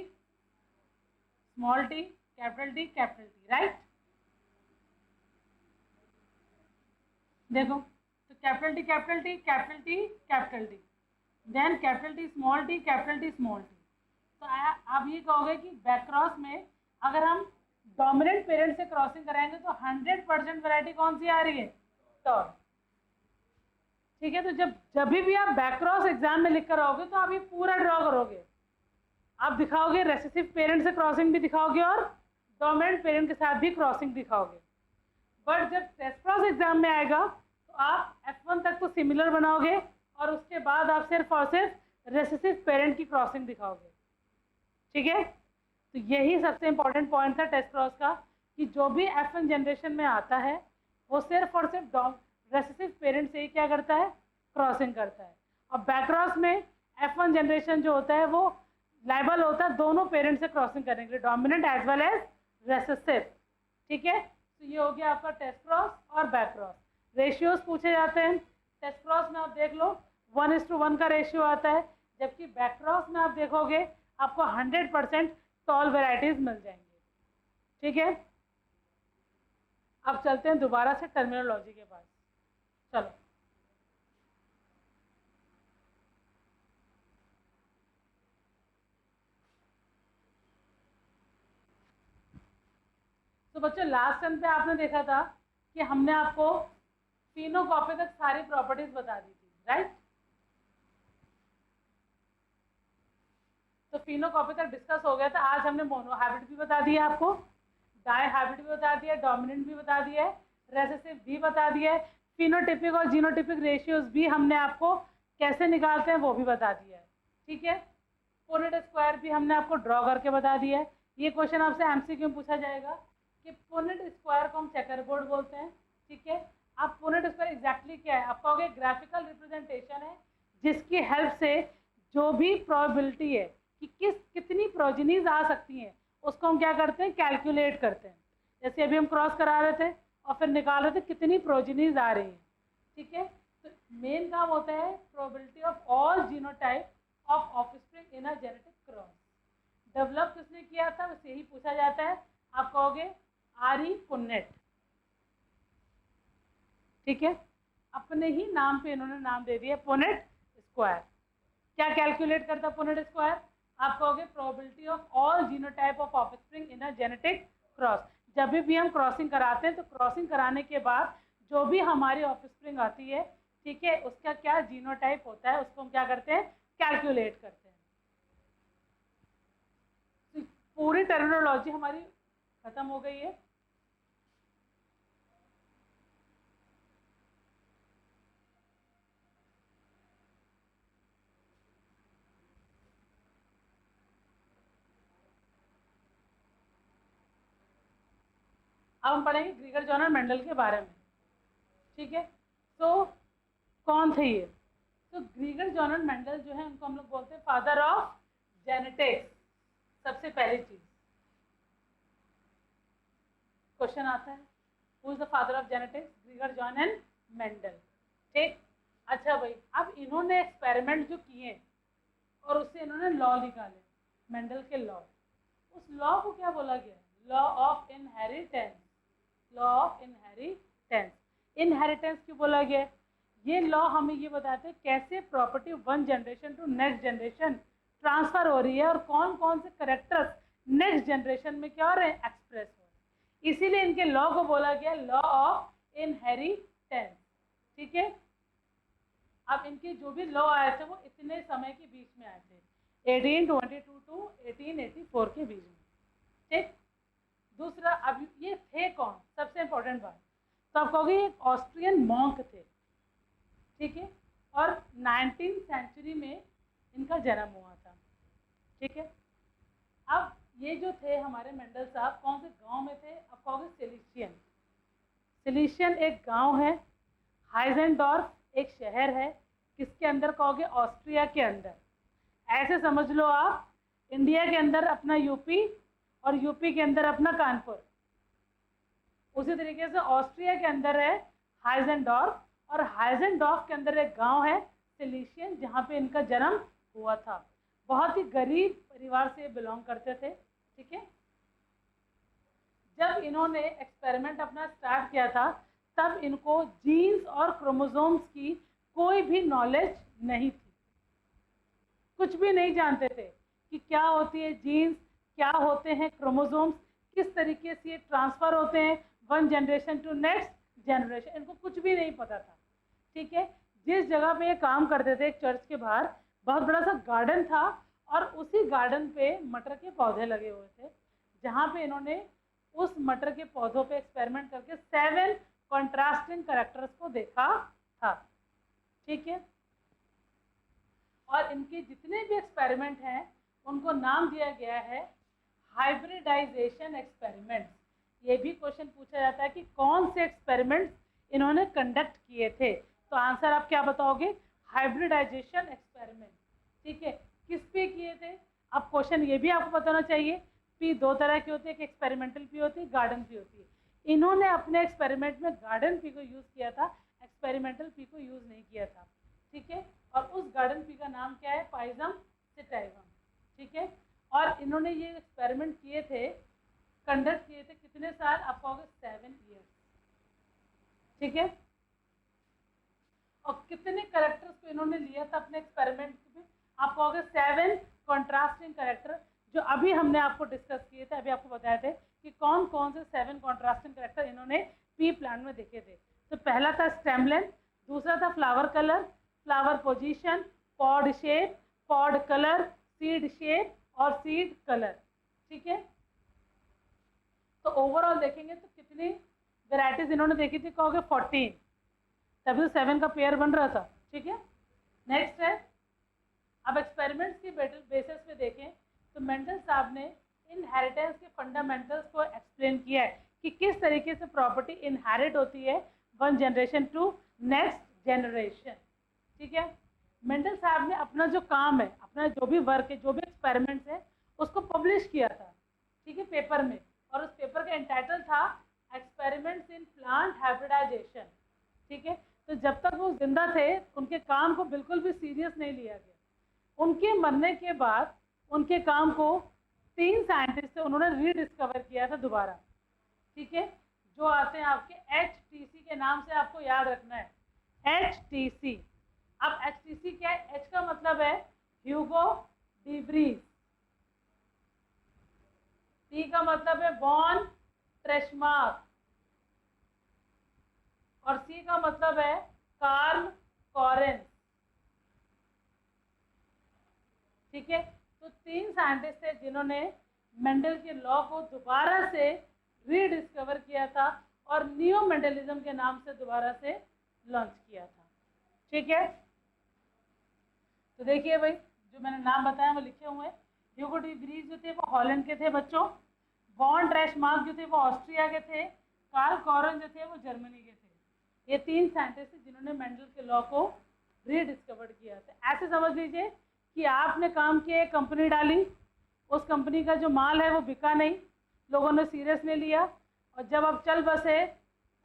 small T capital T capital T, right. देखो तो capital T capital T capital T capital T, then capital T small T capital T small T. तो आप ये कहोगे कि बैक क्रॉस में अगर हम डोमिनेंट पेरेंट से क्रॉसिंग कराएंगे तो 100% वैरायटी कौन सी आ रही है, टॉल। ठीक है, तो जब भी आप बैक क्रॉस एग्जाम में लिख कर आओगे तो आप ये पूरा ड्रॉ करोगे, आप दिखाओगे रेसेसिव पेरेंट से क्रॉसिंग भी दिखाओगे और डोमिनेंट पेरेंट के साथ भी क्रॉसिंग दिखाओगे। बट जब टेस्ट क्रॉस एग्जाम में आएगा तो आप F1 तक तो सिमिलर बनाओगे और उसके बाद आप सिर्फ और सिर्फ रेसेसिव पेरेंट की क्रॉसिंग दिखाओगे। ठीक है, तो यही सबसे इम्पोर्टेंट पॉइंट था टेस्ट क्रॉस का, कि जो भी F1 जनरेशन में आता है वो सिर्फ और सिर्फ रेसेसिव पेरेंट से ही क्या करता है, क्रॉसिंग करता है। और बैक क्रॉस में F1 जनरेशन जो होता है वो लायबल होता है दोनों पेरेंट से क्रॉसिंग करने के लिए, dominant as well as recessive. ठीक है, तो ये हो गया आपका टेस्ट क्रॉस और बैक क्रॉस। रेशियोज पूछे जाते हैं, टेस्ट क्रॉस में आप देख लो 1:1 का रेशियो आता है, जबकि बैक क्रॉस में आप देखोगे आपको 100% टॉल वेराइटीज मिल जाएंगी। ठीक है, अब चलते हैं दोबारा से टर्मिनोलॉजी के पास। चलो, तो बच्चों लास्ट टाइम पे आपने देखा था कि हमने आपको फिनोकॉपी तक सारी प्रॉपर्टीज बता दी थी, राइट? तो फिनोकॉपी तक डिस्कस हो गया था। आज हमने मोनोहाइब्रिड भी बता दिया आपको, डायहाइब्रिड भी बता दिया, डोमिनेंट भी बता दिया है, रेसेसिव भी बता दिया है, फिनोटिपिक और जीनोटिपिक रेशियोज भी हमने आपको कैसे निकालते हैं वो भी बता दिया है, ठीक है? पुनेट स्क्वायर भी हमने आपको ड्रॉ करके बता दिया है। ये क्वेश्चन आपसे एमसीक्यू में पूछा जाएगा कि पुनेट स्क्वायर को हम चेकर बोर्ड बोलते हैं, ठीक है? आप पुनेट स्क्वायर एग्जैक्टली क्या है? आप कहोगे ग्राफिकल रिप्रेजेंटेशन है जिसकी हेल्प से जो भी प्रोबेबिलिटी है कि कितनी प्रोजेनीज आ सकती हैं उसको हम क्या करते हैं, कैलकुलेट करते हैं। जैसे अभी हम क्रॉस करा रहे थे और फिर निकाल रहे थे कितनी प्रोजेनीज आ रही हैं, ठीक है? तो मेन काम होता है probability of all genotype of offspring in a genetic cross. Develop किसने किया था, बस यही पूछा जाता है। आप कहोगे आर.ई. पुन्नेट, ठीक है? अपने ही नाम पे इन्होंने नाम दे दिया पुनेट स्क्वायर। क्या कैलकुलेट करता पुनेट स्क्वायर? आप कहोगे probability of all genotype of offspring in a genetic cross. जब भी हम क्रॉसिंग कराते हैं तो क्रॉसिंग कराने के बाद जो भी हमारी ऑफस्प्रिंग आती है, ठीक है, उसका क्या जीनोटाइप होता है उसको हम क्या करते हैं, कैलकुलेट करते हैं। तो पूरी टर्मिनोलॉजी हमारी खत्म हो गई है। अब हम पढ़ेंगे ग्रीगर जॉर्डन मेंडल के बारे में, ठीक है? तो कौन थे ये? तो ग्रीगर जॉर्डन मेंडल जो है उनको हम लोग बोलते हैं फादर ऑफ जेनेटिक्स। सबसे पहली चीज क्वेश्चन आता है, who is the father of genetics? ग्रीगर Jordan Mendel, ठीक? अच्छा भाई, अब इन्होंने एक्सपेरिमेंट जो किए और उससे इन्होंने लॉ निकाले, मेंडल के लॉ। उस लॉ को क्या बोला गया? Law of inheritance. Law of inheritance. Inheritance क्यों बोला गया? ये लॉ हमें ये बताते हैं कैसे property one generation to next generation transfer हो रही है और कौन कौन से करेक्टर्स नेक्स्ट जनरेशन में क्या हो रहे हैं, एक्सप्रेस हो रहे हैं। इसीलिए इनके लॉ को बोला गया लॉ ऑफ इनहेरिटेंस, ठीक है? अब इनके जो भी लॉ आए थे वो इतने समय के बीच में आए थे, 1822 टू 1884 के बीच में, ठीक? दूसरा, अब ये थे कौन, सबसे इंपॉर्टेंट बात, तो आप कहोगे एक ऑस्ट्रियन मॉन्क थे, ठीक है? और 19th सेंचुरी में इनका जन्म हुआ था, ठीक है? अब ये जो थे हमारे मेंडल साहब कौन से गांव में थे? आप कहोगे सिलिशियन। सिलिशियन एक गांव है, हाइजेनडॉर्फ एक शहर है, किसके अंदर कहोगे? ऑस्ट्रिया के अंदर। ऐसे समझ लो आप इंडिया के अंदर अपना यूपी और यूपी के अंदर अपना कानपुर। उसी तरीके से ऑस्ट्रिया के अंदर है हाइजेनडॉर्फ और हाइजेनडॉर्फ के अंदर एक गांव है सिलिशियन जहाँ पे इनका जन्म हुआ था। बहुत ही गरीब परिवार से बिलोंग करते थे, ठीक है? जब इन्होंने एक्सपेरिमेंट अपना स्टार्ट किया था तब इनको जीन्स और क्रोमोसोम्स की कोई भी नॉलेज नहीं थी, कुछ भी नहीं जानते थे कि क्या होती है जीन्स, क्या होते हैं क्रोमोसोम्स, किस तरीके से ये ट्रांसफर होते हैं one generation to next generation, इनको कुछ भी नहीं पता था, ठीक है? जिस जगह पे ये काम करते थे, एक चर्च के बाहर बहुत बड़ा सा गार्डन था और उसी गार्डन पे मटर के पौधे लगे हुए थे, जहाँ पे इन्होंने उस मटर के पौधों पे एक्सपेरिमेंट करके 7 कॉन्ट्रास्टिंग कैरेक्टर्स को देखा था, ठीक है? और इनके जितने भी एक्सपेरिमेंट हैं उनको नाम दिया गया है हाइब्रिडाइजेशन एक्सपेरिमेंट्स। ये भी क्वेश्चन पूछा जाता है कि कौन से एक्सपेरिमेंट्स इन्होंने कंडक्ट किए थे, तो आंसर आप क्या बताओगे? हाइब्रिडाइजेशन एक्सपेरिमेंट, ठीक है? किस पे किए थे? अब क्वेश्चन ये भी आपको बताना चाहिए, पी दो तरह की होती है, एक एक्सपेरिमेंटल पी होती है, गार्डन पी होती है। इन्होंने अपने एक्सपेरिमेंट में गार्डन पी को यूज़ किया था, एक्सपेरिमेंटल पी को यूज़ नहीं किया था, ठीक है? और उस गार्डन पी का नाम क्या है? पाइजम सिटाइवम, ठीक है? और इन्होंने ये एक्सपेरिमेंट किए थे, कंडक्ट किए थे कितने साल? आप कहोगे 7 ईयर्स, ठीक है। और कितने कैरेक्टर्स को इन्होंने लिया था अपने एक्सपेरिमेंट में? आप कहोगे 7 कॉन्ट्रास्टिंग कैरेक्टर, जो अभी हमने आपको डिस्कस किए थे, अभी आपको बताए थे कि कौन कौन से 7 कॉन्ट्रास्टिंग कैरेक्टर इन्होंने पी प्लांट में देखे थे। तो पहला था स्टेम लेंथ, दूसरा था flower colour, flower position, pod shape, pod colour, seed shape और सीड कलर। ठीक है, तो ओवरऑल देखेंगे तो कितनी वेराइटीज इन्होंने देखी थी? कहोगे 14, तभी तो 7 का पेयर बन रहा था। ठीक है, नेक्स्ट है, अब एक्सपेरिमेंट्स की बेसिस पे देखें तो मेंडल साहब ने इनहेरिटेंस के फंडामेंटल्स को एक्सप्लेन किया है कि किस तरीके से प्रॉपर्टी इनहेरिट होती है one generation to next generation. ठीक है, मेंडल साहब ने अपना जो काम है, अपना जो भी वर्क है, जो भी एक्सपेरिमेंट्स है, उसको पब्लिश किया था। ठीक है, पेपर में, और उस पेपर का टाइटल था एक्सपेरिमेंट्स इन प्लांट हाइब्रिडाइजेशन। ठीक है, तो जब तक वो जिंदा थे उनके काम को बिल्कुल भी सीरियस नहीं लिया गया। उनके मरने के बाद उनके काम को 3 साइंटिस्ट थे, उन्होंने रीडिस्कवर किया था दोबारा। ठीक है, जो आते हैं आपके HTC के नाम से आपको याद रखना है, HTC। अब HTC क्या है? H का मतलब है ह्यूगो डी व्रीज, T का मतलब है वॉन ट्रेशमार्क और C का मतलब है कार्ल कॉरेंस। ठीक है, तो 3 साइंटिस्ट थे जिन्होंने मेंडल के लॉ को दोबारा से रीडिस्कवर किया था और न्यू मेंडलिज्म के नाम से दोबारा से लॉन्च किया था। ठीक है, तो देखिए भाई, जो मैंने नाम बताया वो लिखे हुए हैं। ह्यूगो डी व्रीज जो थे वो हॉलैंड के थे बच्चों, वॉन ट्रेशमार्क जो थे वो ऑस्ट्रिया के थे, कार्ल कॉरेंस जो थे वो जर्मनी के थे। ये 3 साइंटिस्ट थे जिन्होंने मेंडल के लॉ को रीडिस्कवर किया था। ऐसे समझ लीजिए कि आपने काम किया, कंपनी डाली, उस कंपनी का जो माल है वो बिका नहीं, लोगों ने सीरियस ले लिया, और जब अब चल बसे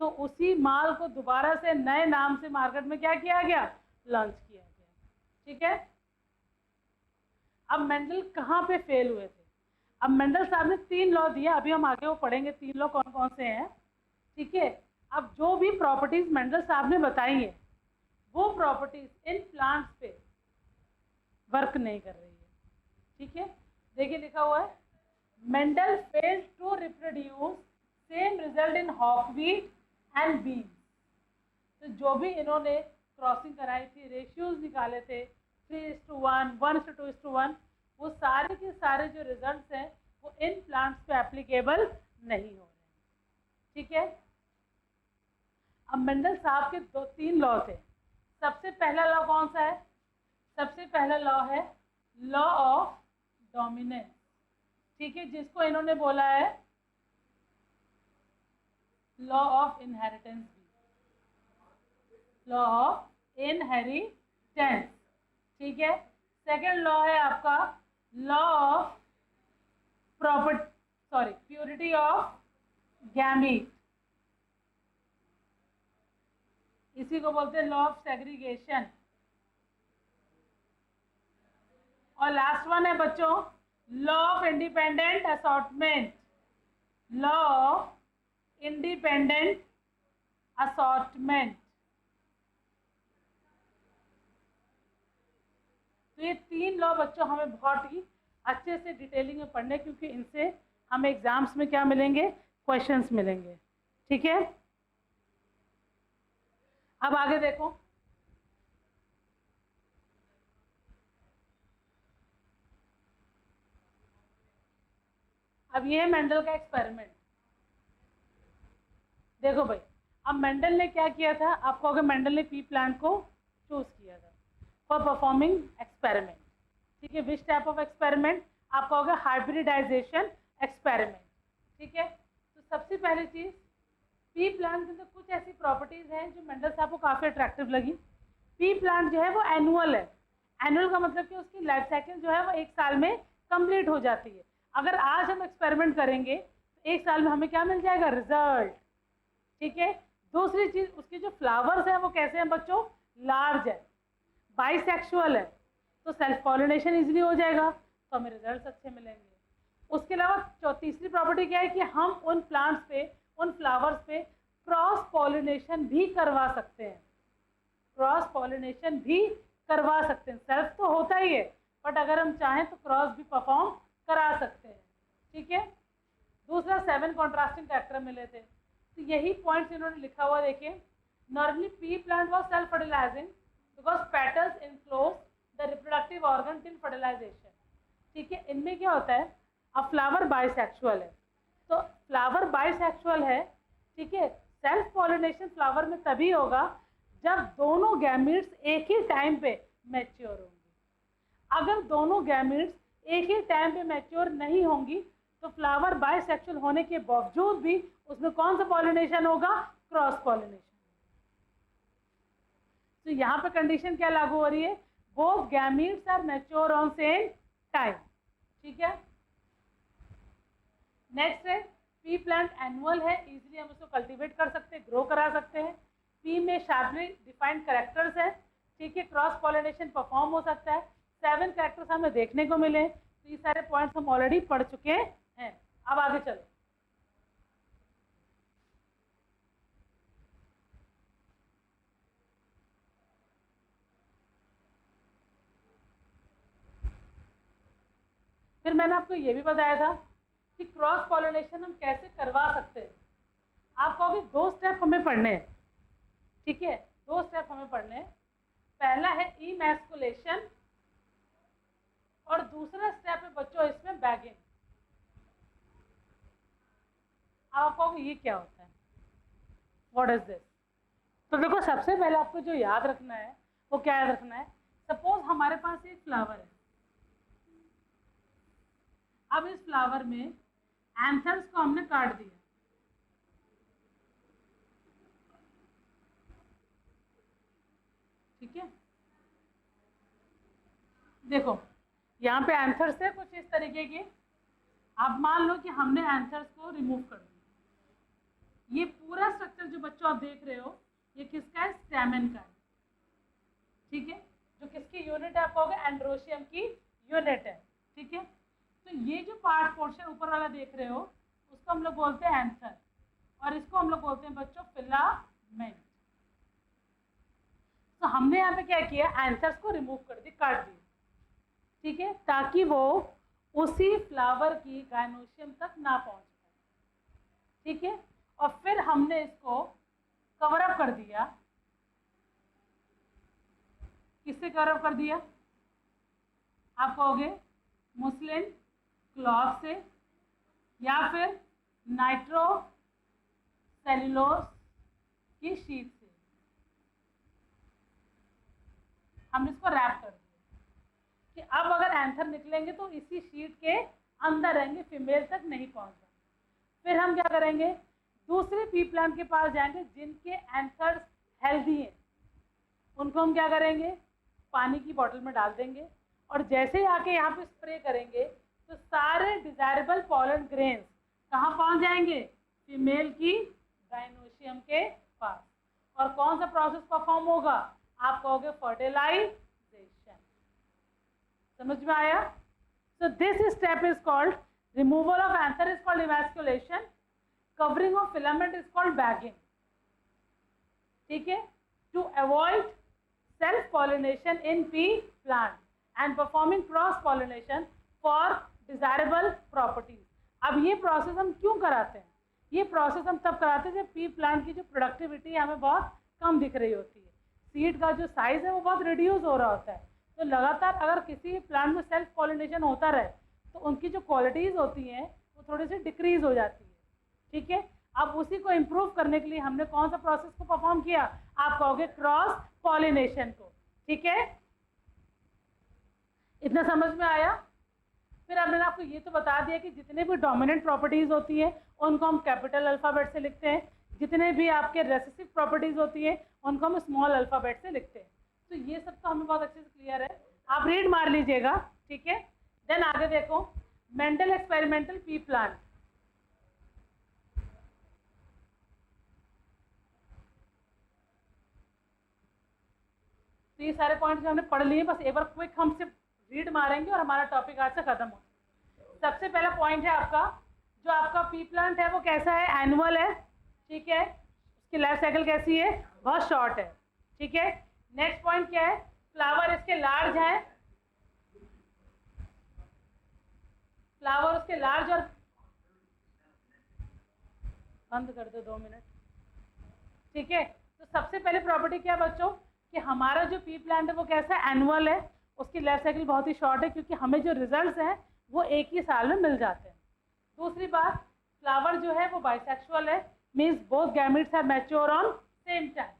तो उसी माल को दोबारा से नए नाम से मार्केट में क्या किया गया? लॉन्च किया गया। ठीक है, अब मेंडल कहाँ पे फेल हुए थे? अब मेंडल साहब ने 3 लॉ दिए, अभी हम आगे वो पढ़ेंगे 3 लॉ कौन कौन से हैं। ठीक है, अब जो भी प्रॉपर्टीज मेंडल साहब ने बताई है वो प्रॉपर्टीज इन प्लांट्स पे वर्क नहीं कर रही है। ठीक है, देखिए लिखा हुआ है, Mendel failed to reproduce same result in hawkweed and beans. तो जो भी इन्होंने क्रॉसिंग कराई थी, रेशियोज निकाले थे 3:1, 1:2:1, वो सारे के सारे जो रिजल्ट्स हैं वो इन प्लांट्स पे एप्लीकेबल नहीं हो रहे हैं। ठीक है, अब मेंडल साहब के 3 लॉ थे। सबसे पहला लॉ कौन सा है? सबसे पहला लॉ है लॉ ऑफ डोमिनेंस। ठीक है, जिसको इन्होंने बोला है law of inheritance, law of inheritance. ठीक है, सेकेंड लॉ है आपका law of purity of gamete, इसी को बोलते हैं लॉ ऑफ सेग्रीगेशन। और लास्ट वन है बच्चों law of independent assortment, law of independent assortment. तो ये 3 लॉ बच्चों हमें बहुत ही अच्छे से डिटेलिंग में पढ़ने, क्योंकि इनसे हमें एग्जाम्स में क्या मिलेंगे? क्वेश्चंस मिलेंगे। ठीक है, अब आगे देखो, अब ये है मेंडल का एक्सपेरिमेंट। देखो भाई, अब मेंडल ने क्या किया था? आप कहोगे मेंडल ने पी प्लांट को चूज किया था फॉर परफॉर्मिंग एक्सपेरिमेंट। ठीक है, विच टाइप ऑफ एक्सपेरिमेंट? आप कहोगे हाइब्रिडाइजेशन एक्सपेरिमेंट। ठीक है, तो सबसे पहली चीज़, पी प्लांट के अंदर कुछ ऐसी प्रॉपर्टीज़ हैं जो मेंडल साहब को काफ़ी अट्रैक्टिव लगी। पी प्लांट जो है वो एनुअल है। एनुअल का मतलब कि उसकी लाइफ साइकिल जो है वो 1 साल में कंप्लीट हो जाती है। अगर आज हम एक्सपेरिमेंट करेंगे तो 1 साल में हमें क्या मिल जाएगा? रिजल्ट। ठीक है, दूसरी चीज़, उसके जो फ्लावर्स हैं वो कैसे हैं बच्चों? लार्ज है, बाइसेक्सुअल है, तो सेल्फ पॉलिनेशन इजीली हो जाएगा, तो हमें रिजल्ट्स अच्छे मिलेंगे। उसके अलावा तीसरी प्रॉपर्टी क्या है कि हम उन प्लांट्स पे, उन फ्लावर्स पे क्रॉस पॉलिनेशन भी करवा सकते हैं, क्रॉस पॉलिनेशन भी करवा सकते हैं। सेल्फ तो होता ही है, बट अगर हम चाहें तो क्रॉस भी परफॉर्म करा सकते हैं। ठीक है, दूसरा 7 कॉन्ट्रास्टिंग कैरेक्टर मिले थे, तो यही पॉइंट्स इन्होंने लिखा हुआ देखिए। Normally pea plant was self fertilising because petals enclose the reproductive organ till fertilisation. ठीक है, इनमें क्या होता है, अब फ्लावर बाइसेक्सुअल है, तो फ्लावर बाइसेक्सुअल है, ठीक है, सेल्फ पॉलिनेशन फ्लावर में तभी होगा जब दोनों गैमीट्स एक ही टाइम पे मैच्योर होंगी। अगर दोनों गैमीट्स एक ही टाइम पे मैच्योर नहीं होंगी तो फ्लावर बाइसेक्सुअल होने के बावजूद भी उसमें कौन सा पॉलिनेशन होगा, क्रॉस पॉलिनेशन। तो यहाँ पे कंडीशन क्या लागू हो रही है, both gametes are mature on same time. ठीक है, नेक्स्ट है पी प्लांट एनुअल है, इजीली हम उसको कल्टीवेट कर सकते हैं, ग्रो करा सकते हैं। पी में शार्पली डिफाइंड कैरेक्टर्स है, ठीक है, क्रॉस पॉलिनेशन परफॉर्म हो सकता है। 7 कैरेक्टर्स हमें देखने को मिले, तो ये सारे पॉइंट्स हम ऑलरेडी पढ़ चुके हैं। अब आगे चलो, फिर मैंने आपको ये भी बताया था कि क्रॉस पॉलिनेशन हम कैसे करवा सकते हैं। आप कहोगे 2 स्टेप हमें पढ़ने हैं, ठीक है, 2 स्टेप हमें पढ़ने हैं। पहला है इमैस्कुलेशन और दूसरा स्टेप है बच्चों इसमें बैगिंग। आप कहोगे ये क्या होता है, व्हाट इज दिस। तो देखो, सबसे पहले आपको जो याद रखना है वो क्या याद रखना है, सपोज हमारे पास एक फ्लावर है, अब इस फ्लावर में एंथर्स को हमने काट दिया, ठीक है, देखो यहाँ पे एंथर्स है कुछ इस तरीके के। अब मान लो कि हमने एंथर्स को रिमूव कर दिया, ये पूरा स्ट्रक्चर जो बच्चों आप देख रहे हो ये किसका है, स्टैमेन का है, ठीक है, जो किसकी यूनिट है, आप कहोगे एंड्रोशियम की यूनिट है, ठीक है। तो ये जो पार्ट पोर्शन ऊपर वाला देख रहे हो उसको हम लोग बोलते हैं एंथर, और इसको हम लोग बोलते हैं बच्चों फिलामेंट। तो हमने यहाँ पे क्या किया, एंथर्स को रिमूव कर दिया, काट दिया, ठीक है, ताकि वो उसी फ्लावर की गायनोशियम तक ना पहुंच पाए, ठीक है। और फिर हमने इसको कवर अप कर दिया, किससे कवर अप कर दिया, आप कहोगे मुस्लिन क्लॉथ से या फिर नाइट्रो सेल्यूलोज की शीट से हमने इसको रैप कर दिया कि अब अगर एंथर निकलेंगे तो इसी शीट के अंदर रहेंगे, फीमेल तक नहीं पहुंच पाएंगे। फिर हम क्या करेंगे, दूसरे पी प्लांट के पास जाएंगे जिनके एंथर्स हेल्दी हैं, उनको हम क्या करेंगे, पानी की बोतल में डाल देंगे और जैसे ही आके यहाँ पे स्प्रे करेंगे तो सारे डिजायरेबल पॉलन ग्रेन्स कहाँ पहुँच जाएंगे, फीमेल की गायनोशियम के पास। और कौन सा प्रोसेस परफॉर्म होगा, आप कहोगे फर्टिलाइजेशन। समझ में आया। So this step is called removal of anther is called emasculation, covering of filament is called bagging, ठीक है, to avoid self pollination in pea plant and performing cross pollination for desirable properties। अब ये process हम क्यों कराते हैं, ये process हम तब कराते हैं जब पी प्लांट की जो प्रोडक्टिविटी हमें बहुत कम दिख रही होती है, सीड का जो साइज है वो बहुत रिड्यूस हो रहा होता है। तो लगातार अगर किसी प्लांट में सेल्फ पॉलिनेशन होता रहे तो उनकी जो क्वालिटीज़ होती हैं वो थोड़ी सी डिक्रीज हो जाती है, ठीक है। अब उसी को इम्प्रूव करने के लिए हमने कौन सा प्रोसेस को परफॉर्म किया, आप कहोगे क्रॉस पॉलिनेशन को, ठीक है। इतना समझ में आया। फिर अब मैंने आपको ये तो बता दिया कि जितने भी डोमिनेंट प्रॉपर्टीज़ होती हैं उनको हम कैपिटल अल्फ़ाबेट से लिखते हैं, जितने भी आपके रेसेसिव प्रॉपर्टीज़ होती हैं उनको हम स्मॉल अल्फ़ाबेट से लिखते हैं। तो ये सब तो हमें बहुत अच्छे से क्लियर है, आप रीड मार लीजिएगा, ठीक है। देन आगे देखो, मेंडल एक्सपेरिमेंटल पी प्लांट। तो ये सारे पॉइंट्स हमने पढ़ लिए, बस एक बार क्विक हम सिर्फ रीड मारेंगे और हमारा टॉपिक आज से खत्म हो। सबसे पहला पॉइंट है आपका, जो आपका पी प्लांट है वो कैसा है, एनुअल है, ठीक है, इसकी लाइफ साइकिल कैसी है, बहुत शॉर्ट है। ठीक है, नेक्स्ट पॉइंट क्या है, फ्लावर इसके लार्ज है, फ्लावर उसके लार्ज और बंद कर दो 2 मिनट। ठीक है, तो सबसे पहले प्रॉपर्टी क्या बच्चों कि हमारा जो पी प्लांट है वो कैसा है, एनुअल है, उसकी लाइफ साइकिल बहुत ही शॉर्ट है क्योंकि हमें जो रिजल्ट्स हैं वो एक ही साल में मिल जाते हैं। दूसरी बात, फ्लावर जो है वो बाइसेक्सुअल है, means both gametes are mature on same time.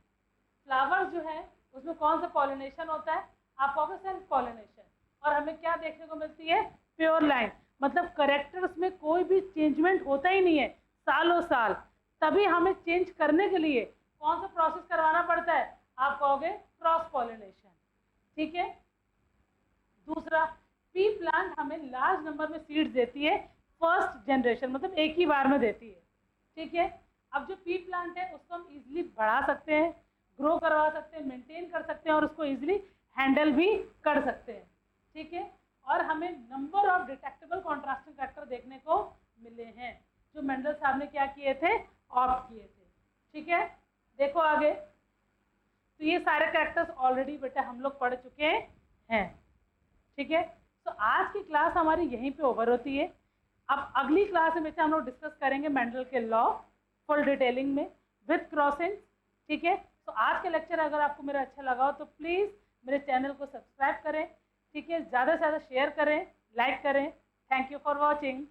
Flower जो है उसमें कौन सा पॉलिनेशन होता है, आप कहोगे सेल्फ पॉलिनेशन, और हमें क्या देखने को मिलती है, प्योर लाइन, मतलब करेक्टर्स में कोई भी चेंजमेंट होता ही नहीं है सालों साल। तभी हमें चेंज करने के लिए कौन सा प्रोसेस करवाना पड़ता है, आप कहोगे क्रॉस पॉलिनेशन। ठीक है, दूसरा, पी प्लांट हमें लार्ज नंबर में सीड्स देती है फर्स्ट जनरेशन, मतलब एक ही बार में देती है। ठीक है, अब जो पी प्लांट है उसको हम इजीली बढ़ा सकते हैं, ग्रो करवा सकते हैं, मेंटेन कर सकते हैं और उसको इजीली हैंडल भी कर सकते हैं। ठीक है, और हमें number of detectable contrasting factor देखने को मिले हैं जो मेंडल साहब ने क्या किए थे, ऑप्ट किए थे। ठीक है, देखो आगे, तो ये सारे कैरेक्टर्स ऑलरेडी बेटा हम लोग पढ़ चुके हैं। ठीक है, तो आज की क्लास हमारी यहीं पे ओवर होती है। अब अगली क्लास में बेटा हम लोग डिस्कस करेंगे मेंडल के लॉ फुल डिटेलिंग में विथ क्रॉसिंग। ठीक है, तो आज के लेक्चर अगर आपको मेरा अच्छा लगा हो तो प्लीज़ मेरे चैनल को सब्सक्राइब करें। ठीक है, ज़्यादा से ज़्यादा शेयर करें, लाइक करें। Thank you for watching.